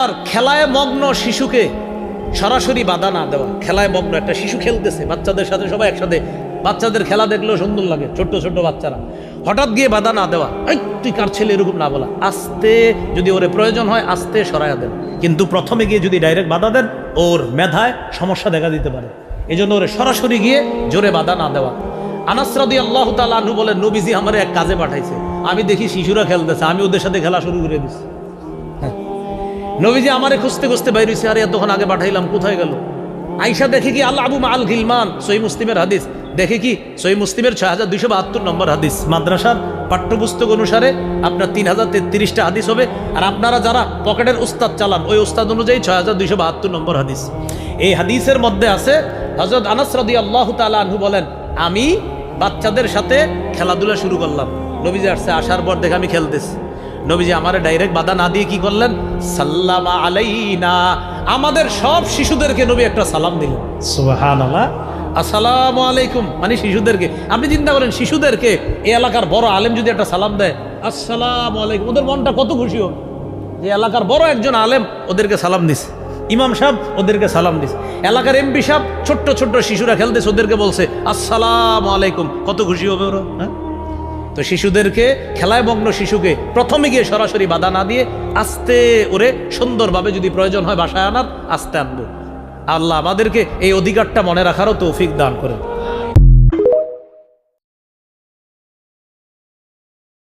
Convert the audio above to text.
আর খেলায় মগ্ন শিশুকে সরাসরি বাধা না দেওয়া। খেলায় মগ্ন একটা শিশু খেলতেছে, বাচ্চাদের সাথে সবাই একসাথে, বাচ্চাদের খেলা দেখলেও সুন্দর লাগে, ছোট্ট ছোট্ট বাচ্চারা, হঠাৎ গিয়ে বাধা না দেওয়া। এই তুই কার ছেলে, এরকম না বলা। আস্তে, যদি ওরে প্রয়োজন হয় আস্তে সরাইয়া দেন, কিন্তু প্রথমে গিয়ে যদি ডাইরেক্ট বাধা দেন ওর মেধায় সমস্যা দেখা দিতে পারে। এই জন্য ওরে সরাসরি গিয়ে জোরে বাধা না দেওয়া। আনাস রাদিয়াল্লাহু তাআলা আনহু বলেন, নবীজি আমারে এক কাজে পাঠাইছে, আমি দেখি শিশুরা খেলতেছে, আমি ওদের সাথে খেলা শুরু করে দিচ্ছি। নবীজি আমারে খুঁজতে খুঁজতে বাইরে হইছে, আরে এতক্ষণ আগে পাঠাইলাম, কোথায় গেল? আয়েশা দেখে কি আল আবু মাআল গিলমান, সহিহ মুসলিমের হাদিস, দেখে কি সহিহ মুসলিমের 6272 নম্বর হাদিস। মাদ্রাসার পাঠ্যপুস্তক অনুসারে আপনার 3033টা হাদিস হবে, আর আপনারা যারা পকেটের উস্তাদ চালান ওই উস্তাদ অনুযায়ী 6272 নম্বর হাদিস। এই হাদিসের মধ্যে আছে, হযরত আনাস রাদিয়াল্লাহু তাআলা আনহু বলেন, আমি বাচ্চাদের সাথে খেলাধুলা শুরু করলাম। নবীজি আসছে, আসার পর দেখে আমি খেলতেছি। নবীজি আমারে ডাইরেক্ট বাধা না দিয়ে কি করলেন? সাল্লামা আলাইনা, আমাদের সব শিশুদেরকে নবী একটা সালাম দিলেন। সুবহানাল্লাহ, আসসালামু আলাইকুম, মানে শিশুদেরকে। আপনি চিন্তা করেন, শিশুদেরকে এই এলাকার বড় আলেম যদি একটা সালাম দেয়, আসসালামু আলাইকুম, ওদের মনটা কত খুশি হবে যে এলাকার বড় একজন আলেম ওদেরকে সালাম দিছে, ইমাম সাহেব ওদেরকে সালাম দিছে, এলাকার এমপি সাহেব ছোট্ট ছোট্ট শিশুরা খেলতেছে ওদেরকে বলছে আসসালামু আলাইকুম, কত খুশি হবে ওরা। হ্যাঁ, তো শিশুদেরকে, খেলায় মগ্ন শিশুকে প্রথমে গিয়ে সরাসরি বাধা না দিয়ে আস্তে ওরে সুন্দরভাবে, যদি প্রয়োজন হয় বাসায় আনার, আস্তে আনবো। আল্লাহ আমাদেরকে এই অধিকারটা মনে রাখারও তৌফিক দান করেন।